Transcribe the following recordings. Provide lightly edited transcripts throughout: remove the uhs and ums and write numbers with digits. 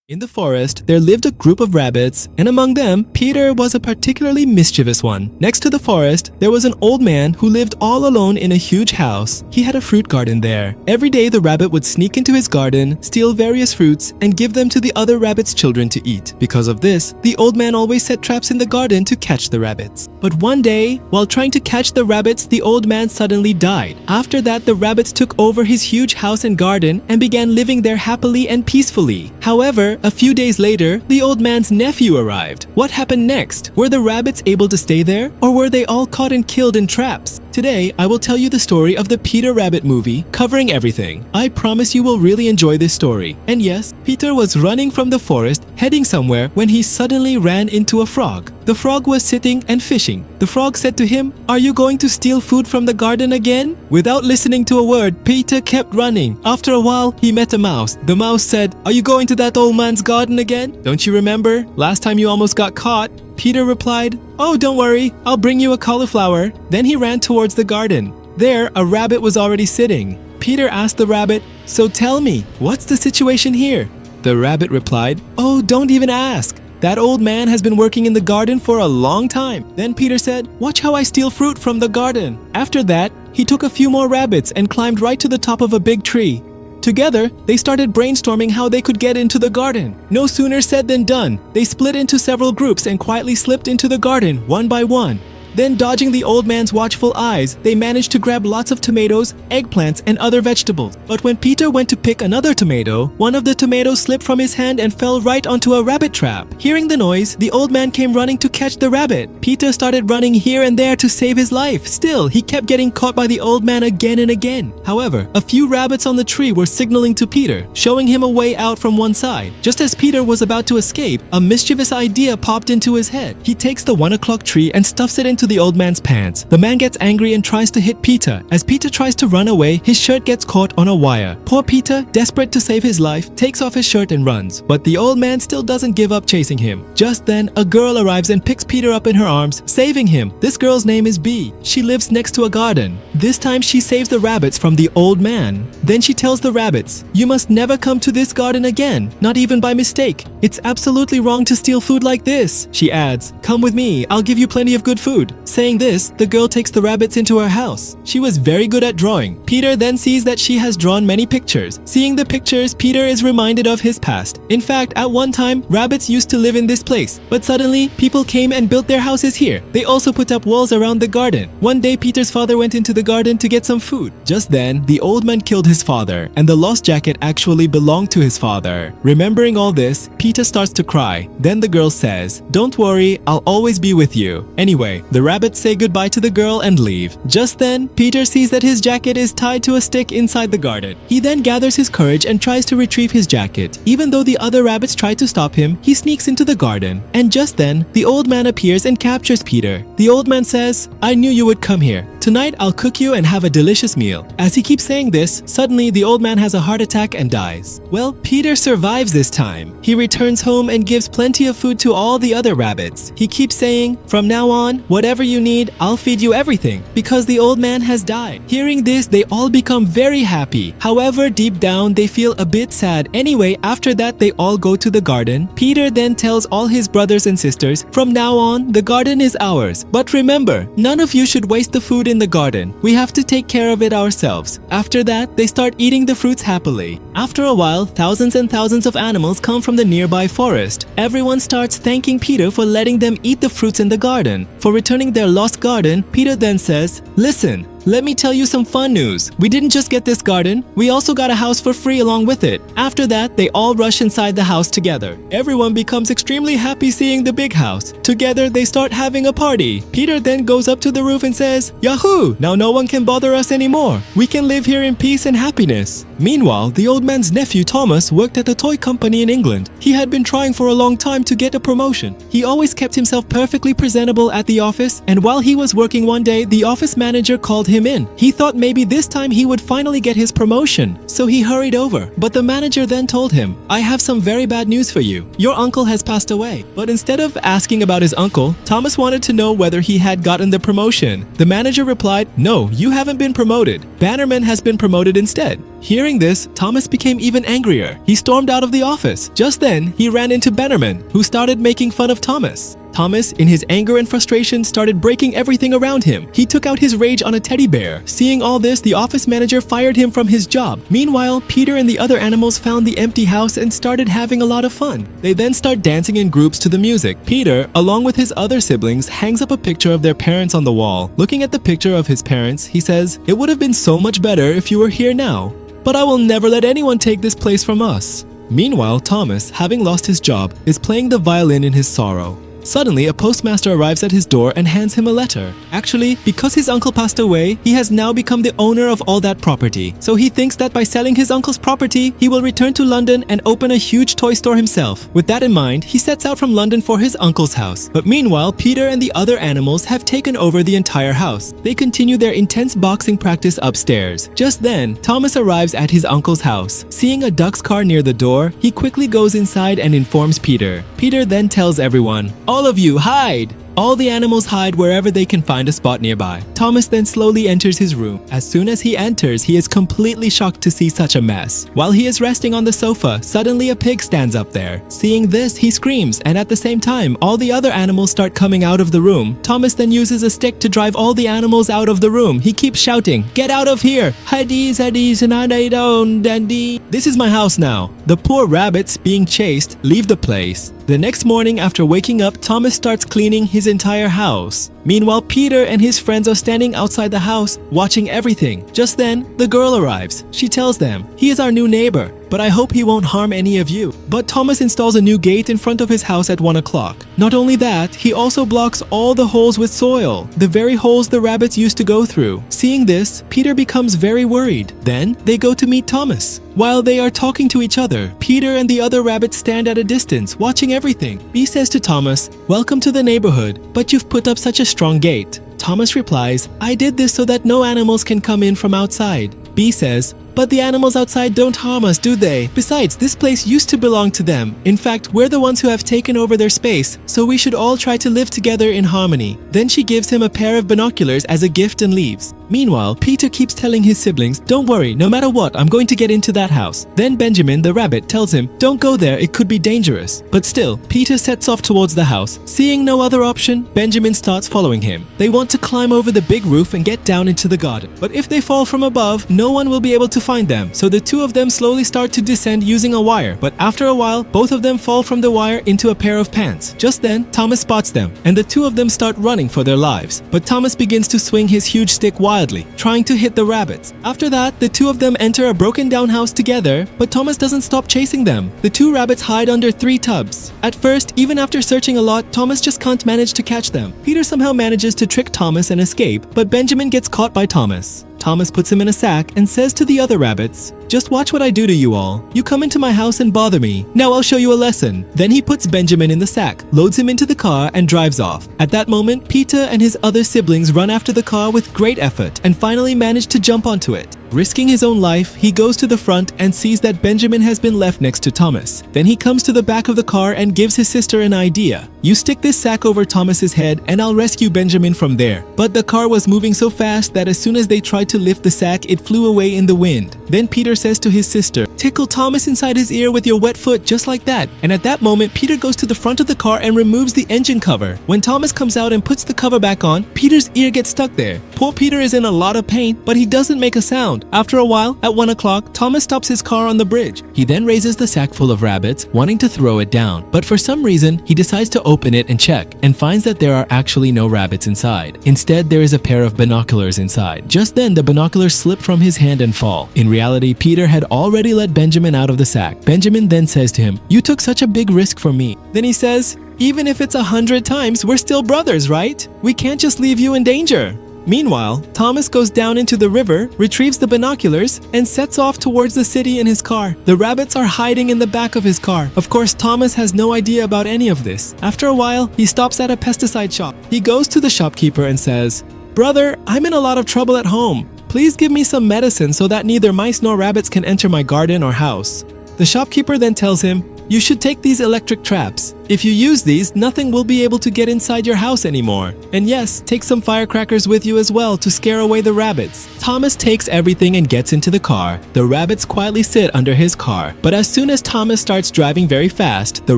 In the forest, there lived a group of rabbits, and among them, Peter was a particularly mischievous one. Next to the forest, there was an old man who lived all alone in a huge house. He had a fruit garden there. Every day, the rabbit would sneak into his garden, steal various fruits, and give them to the other rabbits' children to eat. Because of this, the old man always set traps in the garden to catch the rabbits. But one day, while trying to catch the rabbits, the old man suddenly died. After that, the rabbits took over his huge house and garden and began living there happily and peacefully. However, a few days later, the old man's nephew arrived. What happened next? Were the rabbits able to stay there, or were they all caught and killed in traps? Today, I will tell you the story of the Peter Rabbit movie, covering everything. I promise you will really enjoy this story. And yes, Peter was running from the forest, heading somewhere, when he suddenly ran into a frog. The frog was sitting and fishing. The frog said to him, "Are you going to steal food from the garden again?" Without listening to a word, Peter kept running. After a while, he met a mouse. The mouse said, "Are you going to that old man's garden again? Don't you remember? Last time you almost got caught." Peter replied, "Oh, don't worry, I'll bring you a cauliflower." Then he ran towards the garden. There, a rabbit was already sitting. Peter asked the rabbit, "So tell me, what's the situation here?" The rabbit replied, "Oh, don't even ask. That old man has been working in the garden for a long time." Then Peter said, "Watch how I steal fruit from the garden." After that, he took a few more rabbits and climbed right to the top of a big tree. Together, they started brainstorming how they could get into the garden. No sooner said than done. They split into several groups and quietly slipped into the garden one by one. Then, dodging the old man's watchful eyes, they managed to grab lots of tomatoes, eggplants, and other vegetables. But when Peter went to pick another tomato, one of the tomatoes slipped from his hand and fell right onto a rabbit trap. Hearing the noise, the old man came running to catch the rabbit. Peter started running here and there to save his life. Still, he kept getting caught by the old man again and again. However, a few rabbits on the tree were signaling to Peter, showing him a way out from one side. Just as Peter was about to escape, a mischievous idea popped into his head. He takes the 1 o'clock tree and stuffs it into the old man's pants. The man gets angry and tries to hit Peter. As Peter tries to run away, his shirt gets caught on a wire. Poor Peter, desperate to save his life, takes off his shirt and runs. But the old man still doesn't give up chasing him. Just then, a girl arrives and picks Peter up in her arms, saving him. This girl's name is Bee. She lives next to a garden. This time, she saves the rabbits from the old man. Then she tells the rabbits, "You must never come to this garden again, not even by mistake. It's absolutely wrong to steal food like this." She adds, "Come with me, I'll give you plenty of good food." Saying this, the girl takes the rabbits into her house. She was very good at drawing. Peter then sees that she has drawn many pictures. Seeing the pictures, Peter is reminded of his past. In fact, at one time, rabbits used to live in this place. But suddenly, people came and built their houses here. They also put up walls around the garden. One day, Peter's father went into the garden to get some food. Just then, the old man killed his father, and the lost jacket actually belonged to his father. Remembering all this, Peter starts to cry. Then the girl says, "Don't worry, I'll always be with you." Anyway, the rabbits say goodbye to the girl and leave. Just then, Peter sees that his jacket is tied to a stick inside the garden. He then gathers his courage and tries to retrieve his jacket. Even though the other rabbits try to stop him, he sneaks into the garden. And just then, the old man appears and captures Peter. The old man says, "I knew you would come here. Tonight, I'll cook you and have a delicious meal." As he keeps saying this, suddenly the old man has a heart attack and dies. Well, Peter survives this time. He returns home and gives plenty of food to all the other rabbits. He keeps saying, "From now on, whatever you need, I'll feed you everything," because the old man has died. Hearing this, they all become very happy. However, deep down, they feel a bit sad. Anyway, after that, they all go to the garden. Peter then tells all his brothers and sisters, "From now on, the garden is ours. But remember, none of you should waste the food in the garden. We have to take care of it ourselves." After that, they start eating the fruits happily. After a while, thousands and thousands of animals come from the nearby forest. Everyone starts thanking Peter for letting them eat the fruits in the garden. For returning their lost garden, Peter then says, "Listen, let me tell you some fun news. We didn't just get this garden, we also got a house for free along with it." After that, they all rush inside the house together. Everyone becomes extremely happy seeing the big house. Together, they start having a party. Peter then goes up to the roof and says, "Yahoo! Now no one can bother us anymore. We can live here in peace and happiness." Meanwhile, the old man's nephew Thomas worked at a toy company in England. He had been trying for a long time to get a promotion. He always kept himself perfectly presentable at the office, and while he was working one day, the office manager called him him in. He thought maybe this time he would finally get his promotion, so he hurried over. But the manager then told him, "I have some very bad news for you. Your uncle has passed away." But instead of asking about his uncle, Thomas wanted to know whether he had gotten the promotion. The manager replied, "No, you haven't been promoted. Bannerman has been promoted instead." Hearing this, Thomas became even angrier. He stormed out of the office. Just then, he ran into Bannerman, who started making fun of Thomas. Thomas, in his anger and frustration, started breaking everything around him. He took out his rage on a teddy bear. Seeing all this, the office manager fired him from his job. Meanwhile, Peter and the other animals found the empty house and started having a lot of fun. They then start dancing in groups to the music. Peter, along with his other siblings, hangs up a picture of their parents on the wall. Looking at the picture of his parents, he says, "It would have been so much better if you were here now. But I will never let anyone take this place from us." Meanwhile, Thomas, having lost his job, is playing the violin in his sorrow. Suddenly, a postmaster arrives at his door and hands him a letter. Actually, because his uncle passed away, he has now become the owner of all that property. So he thinks that by selling his uncle's property, he will return to London and open a huge toy store himself. With that in mind, he sets out from London for his uncle's house. But meanwhile, Peter and the other animals have taken over the entire house. They continue their intense boxing practice upstairs. Just then, Thomas arrives at his uncle's house. Seeing a duck's car near the door, he quickly goes inside and informs Peter. Peter then tells everyone, "All of you, hide!" All the animals hide wherever they can find a spot nearby. Thomas then slowly enters his room. As soon as he enters, he is completely shocked to see such a mess. While he is resting on the sofa, suddenly a pig stands up there. Seeing this, he screams, and at the same time, all the other animals start coming out of the room. Thomas then uses a stick to drive all the animals out of the room. He keeps shouting, "Get out of here! Hades, Hades, and I don't, dandy. This is my house now." The poor rabbits, being chased, leave the place. The next morning, after waking up, Thomas starts cleaning his entire house. Meanwhile, Peter and his friends are standing outside the house, watching everything. Just then, the girl arrives. She tells them, "He is our new neighbor, but I hope he won't harm any of you." But Thomas installs a new gate in front of his house at 1 o'clock. Not only that, he also blocks all the holes with soil, the very holes the rabbits used to go through. Seeing this, Peter becomes very worried. Then, they go to meet Thomas. While they are talking to each other, Peter and the other rabbits stand at a distance, watching everything. B says to Thomas, "Welcome to the neighborhood, but you've put up such a strong gate." Thomas replies, "I did this so that no animals can come in from outside." B says, "But the animals outside don't harm us, do they? Besides, this place used to belong to them. In fact, we're the ones who have taken over their space, so we should all try to live together in harmony." Then she gives him a pair of binoculars as a gift and leaves. Meanwhile, Peter keeps telling his siblings, "Don't worry, no matter what, I'm going to get into that house." Then Benjamin, the rabbit, tells him, "Don't go there, it could be dangerous." But still, Peter sets off towards the house. Seeing no other option, Benjamin starts following him. They want to climb over the big roof and get down into the garden. But if they fall from above, no one will be able to find them. So the two of them slowly start to descend using a wire. But after a while, both of them fall from the wire into a pair of pants. Just then, Thomas spots them, and the two of them start running for their lives. But Thomas begins to swing his huge stick wildly, trying to hit the rabbits. After that, the two of them enter a broken down house together, but Thomas doesn't stop chasing them. The two rabbits hide under 3 tubs. At first, even after searching a lot, Thomas just can't manage to catch them. Peter somehow manages to trick Thomas and escape, but Benjamin gets caught by Thomas. Thomas puts him in a sack and says to the other rabbits, "Just watch what I do to you all. You come into my house and bother me. Now I'll show you a lesson." Then he puts Benjamin in the sack, loads him into the car, and drives off. At that moment, Peter and his other siblings run after the car with great effort and finally manage to jump onto it. Risking his own life, he goes to the front and sees that Benjamin has been left next to Thomas. Then he comes to the back of the car and gives his sister an idea. "You stick this sack over Thomas's head and I'll rescue Benjamin from there." But the car was moving so fast that as soon as they tried to lift the sack, it flew away in the wind. Then Peter says to his sister, "Tickle Thomas inside his ear with your wet foot just like that." And at that moment, Peter goes to the front of the car and removes the engine cover. When Thomas comes out and puts the cover back on, Peter's ear gets stuck there. Poor Peter is in a lot of pain, but he doesn't make a sound. After a while, at 1 o'clock, Thomas stops his car on the bridge. He then raises the sack full of rabbits, wanting to throw it down. But for some reason, he decides to open it and check, and finds that there are actually no rabbits inside. Instead, there is a pair of binoculars inside. Just then, the binoculars slip from his hand and fall. In reality, Peter had already let Benjamin out of the sack. Benjamin then says to him, "You took such a big risk for me." Then he says, "Even if it's 100 times, we're still brothers, right? We can't just leave you in danger." Meanwhile, Thomas goes down into the river, retrieves the binoculars, and sets off towards the city in his car. The rabbits are hiding in the back of his car. Of course, Thomas has no idea about any of this. After a while, he stops at a pesticide shop. He goes to the shopkeeper and says, "Brother, I'm in a lot of trouble at home. Please give me some medicine so that neither mice nor rabbits can enter my garden or house." The shopkeeper then tells him, "You should take these electric traps. If you use these, nothing will be able to get inside your house anymore. And yes, take some firecrackers with you as well to scare away the rabbits." Thomas takes everything and gets into the car. The rabbits quietly sit under his car. But as soon as Thomas starts driving very fast, the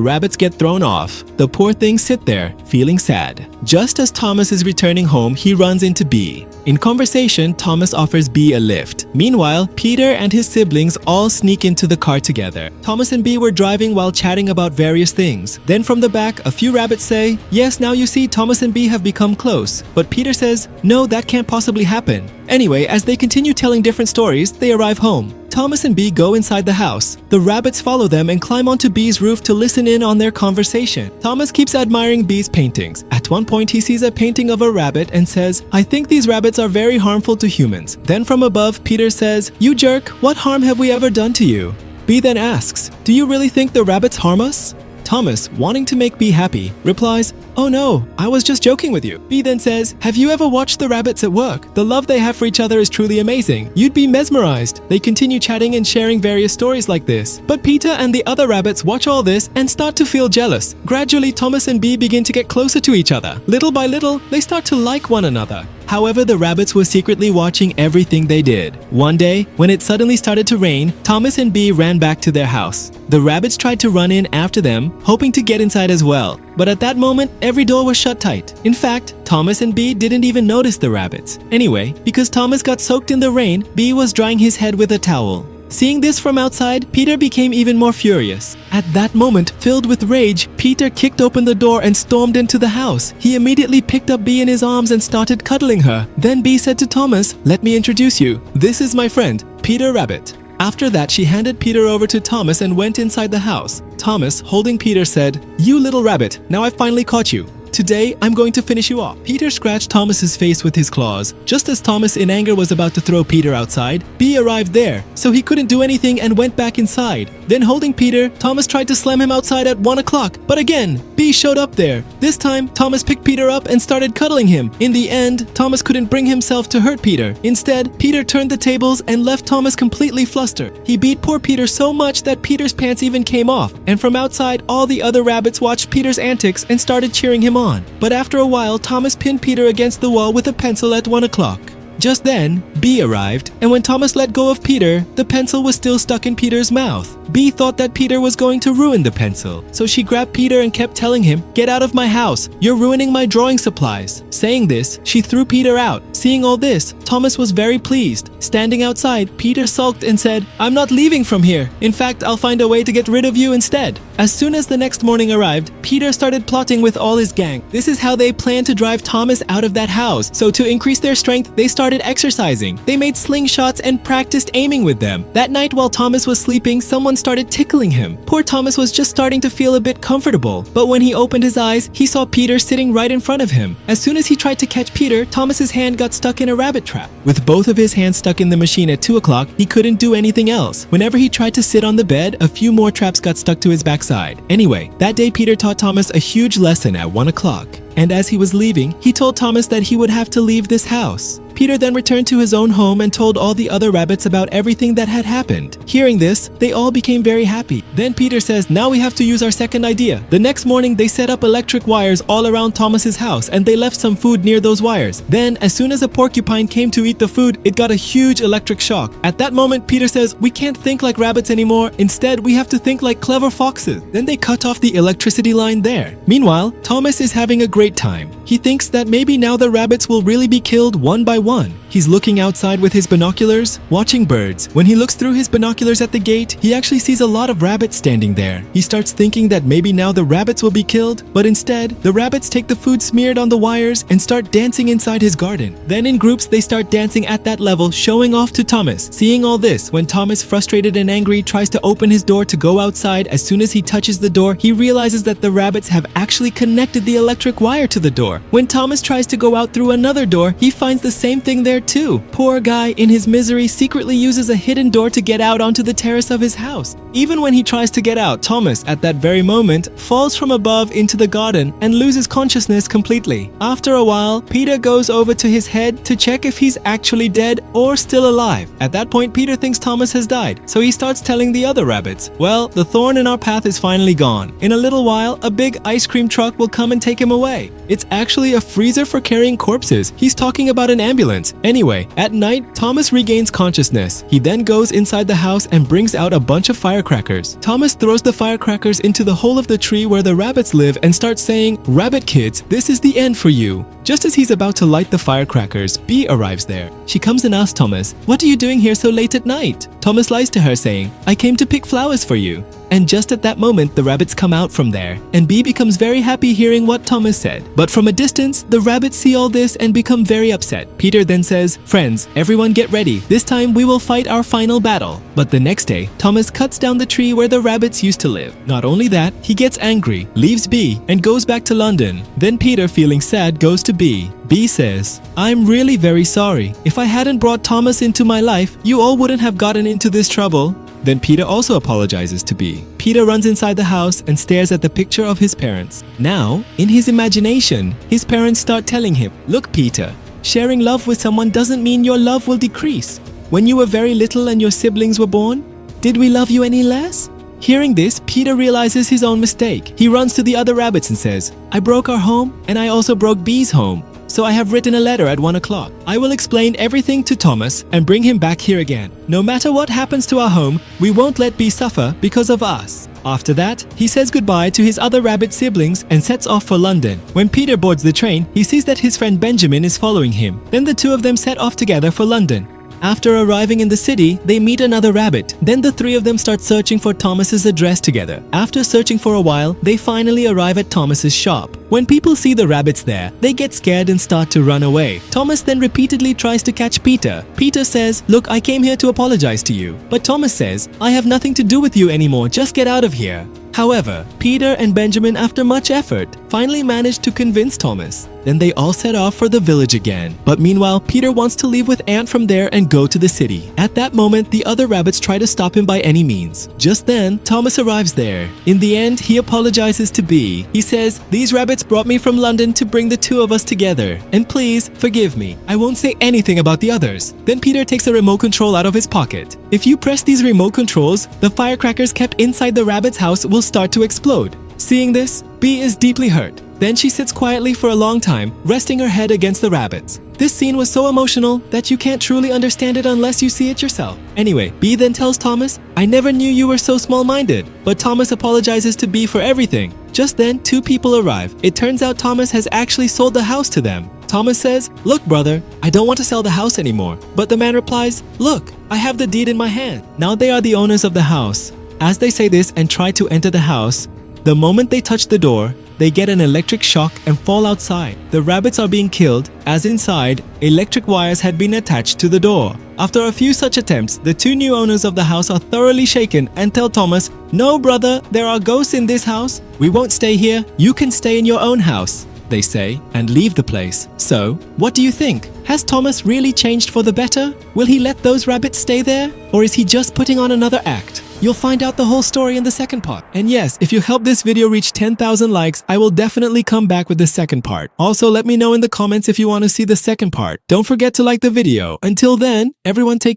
rabbits get thrown off. The poor things sit there, feeling sad. Just as Thomas is returning home, he runs into Bee. In conversation, Thomas offers Bee a lift. Meanwhile, Peter and his siblings all sneak into the car together. Thomas and Bee were driving while chatting about various things. Then from the back, a few rabbits say, "Yes, now you see Thomas and Bee have become close." But Peter says, "No, that can't possibly happen." Anyway, as they continue telling different stories, they arrive home. Thomas and Bee go inside the house. The rabbits follow them and climb onto Bee's roof to listen in on their conversation. Thomas keeps admiring Bee's paintings. At one point, he sees a painting of a rabbit and says, "I think these rabbits are very harmful to humans." Then from above, Peter says, "You jerk, what harm have we ever done to you?" Bee then asks, "Do you really think the rabbits harm us?" Thomas, wanting to make Bee happy, replies, "Oh no, I was just joking with you." Bee then says, "Have you ever watched the rabbits at work? The love they have for each other is truly amazing. You'd be mesmerized." They continue chatting and sharing various stories like this. But Peter and the other rabbits watch all this and start to feel jealous. Gradually, Thomas and Bee begin to get closer to each other. Little by little, they start to like one another. However, the rabbits were secretly watching everything they did. One day, when it suddenly started to rain, Thomas and Bee ran back to their house. The rabbits tried to run in after them, hoping to get inside as well. But at that moment, every door was shut tight. In fact, Thomas and Bee didn't even notice the rabbits. Anyway, because Thomas got soaked in the rain, Bee was drying his head with a towel. Seeing this from outside, Peter became even more furious. At that moment, filled with rage, Peter kicked open the door and stormed into the house. He immediately picked up Bee in his arms and started cuddling her. Then Bee said to Thomas, "Let me introduce you. This is my friend, Peter Rabbit." After that, she handed Peter over to Thomas and went inside the house. Thomas, holding Peter, said, "You little rabbit, now I've finally caught you. Today, I'm going to finish you off." Peter scratched Thomas's face with his claws. Just as Thomas in anger was about to throw Peter outside, Bee arrived there, so he couldn't do anything and went back inside. Then holding Peter, Thomas tried to slam him outside at 1 o'clock, but again, Bee showed up there. This time, Thomas picked Peter up and started cuddling him. In the end, Thomas couldn't bring himself to hurt Peter. Instead, Peter turned the tables and left Thomas completely flustered. He beat poor Peter so much that Peter's pants even came off, and from outside, all the other rabbits watched Peter's antics and started cheering him on. But after a while, Thomas pinned Peter against the wall with a pencil at 1 o'clock. Just then, Bee arrived, and when Thomas let go of Peter, the pencil was still stuck in Peter's mouth. Bee thought that Peter was going to ruin the pencil, so she grabbed Peter and kept telling him, "Get out of my house, you're ruining my drawing supplies." Saying this, she threw Peter out. Seeing all this, Thomas was very pleased. Standing outside, Peter sulked and said, "I'm not leaving from here. In fact, I'll find a way to get rid of you instead." As soon as the next morning arrived, Peter started plotting with all his gang. This is how they planned to drive Thomas out of that house. So to increase their strength, they started exercising. They made slingshots and practiced aiming with them. That night while Thomas was sleeping, someone started tickling him. Poor Thomas was just starting to feel a bit comfortable. But when he opened his eyes, he saw Peter sitting right in front of him. As soon as he tried to catch Peter, Thomas's hand got stuck in a rabbit trap. With both of his hands stuck in the machine at 2 o'clock, he couldn't do anything else. Whenever he tried to sit on the bed, a few more traps got stuck to his backside. Anyway, that day Peter taught Thomas a huge lesson at 1 o'clock. And as he was leaving, he told Thomas that he would have to leave this house. Peter then returned to his own home and told all the other rabbits about everything that had happened. Hearing this, they all became very happy. Then Peter says, "Now we have to use our second idea." The next morning, they set up electric wires all around Thomas's house and they left some food near those wires. Then, as soon as a porcupine came to eat the food, it got a huge electric shock. At that moment, Peter says, "We can't think like rabbits anymore. Instead, we have to think like clever foxes." Then they cut off the electricity line there. Meanwhile, Thomas is having a great time. He thinks that maybe now the rabbits will really be killed one by one. He's looking outside with his binoculars, watching birds. When he looks through his binoculars at the gate, he actually sees a lot of rabbits standing there. He starts thinking that maybe now the rabbits will be killed, but instead, the rabbits take the food smeared on the wires and start dancing inside his garden. Then in groups, they start dancing at that level, showing off to Thomas. Seeing all this, when Thomas, frustrated and angry, tries to open his door to go outside, as soon as he touches the door, he realizes that the rabbits have actually connected the electric wire to the door. door. When Thomas tries to go out through another door, he finds the same thing there too. Poor guy, in his misery, secretly uses a hidden door to get out onto the terrace of his house. Even when he tries to get out, Thomas, at that very moment, falls from above into the garden and loses consciousness completely. After a while, Peter goes over to his head to check if he's actually dead or still alive. At that point, Peter thinks Thomas has died, so he starts telling the other rabbits, well, the thorn in our path is finally gone. In a little while, a big ice cream truck will come and take him away. It's actually a freezer for carrying corpses. He's talking about an ambulance. Anyway, at night, Thomas regains consciousness. He then goes inside the house and brings out a bunch of firecrackers. Thomas throws the firecrackers into the hole of the tree where the rabbits live and starts saying, "Rabbit kids, this is the end for you." Just as he's about to light the firecrackers, Bee arrives there. She comes and asks Thomas, "What are you doing here so late at night?" Thomas lies to her saying, "I came to pick flowers for you." And just at that moment, the rabbits come out from there, and Bee becomes very happy hearing what Thomas said. But from a distance, the rabbits see all this and become very upset. Peter then says, "Friends, everyone get ready. This time we will fight our final battle." But the next day, Thomas cuts down the tree where the rabbits used to live. Not only that, he gets angry, leaves Bee, and goes back to London. Then Peter, feeling sad, goes to Bee. Bee says, "I'm really very sorry. If I hadn't brought Thomas into my life, you all wouldn't have gotten into this trouble." Then Peter also apologizes to Bee. Peter runs inside the house and stares at the picture of his parents. Now, in his imagination, his parents start telling him, "Look, Peter, sharing love with someone doesn't mean your love will decrease. When you were very little and your siblings were born, did we love you any less?" Hearing this, Peter realizes his own mistake. He runs to the other rabbits and says, "I broke our home and I also broke Bee's home. So I have written a letter at 1 o'clock. I will explain everything to Thomas and bring him back here again. No matter what happens to our home, we won't let Bee suffer because of us." After that, he says goodbye to his other rabbit siblings and sets off for London. When Peter boards the train, he sees that his friend Benjamin is following him. Then the two of them set off together for London. After arriving in the city, they meet another rabbit. Then the three of them start searching for Thomas's address together. After searching for a while, they finally arrive at Thomas's shop. When people see the rabbits there, they get scared and start to run away. Thomas then repeatedly tries to catch Peter. Peter says, "Look, I came here to apologize to you." But Thomas says, "I have nothing to do with you anymore, just get out of here." However, Peter and Benjamin, after much effort, finally managed to convince Thomas. Then they all set off for the village again. But meanwhile, Peter wants to leave with Ant from there and go to the city. At that moment, the other rabbits try to stop him by any means. Just then, Thomas arrives there. In the end, he apologizes to Bee. He says, "These rabbits brought me from London to bring the two of us together. And please, forgive me. I won't say anything about the others." Then Peter takes a remote control out of his pocket. If you press these remote controls, the firecrackers kept inside the rabbit's house will start to explode. Seeing this, Bee is deeply hurt. Then she sits quietly for a long time, resting her head against the rabbits. This scene was so emotional that you can't truly understand it unless you see it yourself. Anyway, Bee then tells Thomas, "I never knew you were so small-minded." But Thomas apologizes to Bee for everything. Just then, two people arrive. It turns out Thomas has actually sold the house to them. Thomas says, "Look, brother, I don't want to sell the house anymore." But the man replies, "Look, I have the deed in my hand." Now they are the owners of the house. As they say this and try to enter the house, the moment they touch the door, they get an electric shock and fall outside. The rabbits are being killed, as inside, electric wires had been attached to the door. After a few such attempts, the two new owners of the house are thoroughly shaken and tell Thomas, "No, brother, there are ghosts in this house. We won't stay here. You can stay in your own house," they say, and leave the place. So, what do you think? Has Thomas really changed for the better? Will he let those rabbits stay there? Or is he just putting on another act? You'll find out the whole story in the second part. And yes, if you help this video reach 10,000 likes, I will definitely come back with the second part. Also, let me know in the comments if you want to see the second part. Don't forget to like the video. Until then, everyone take care.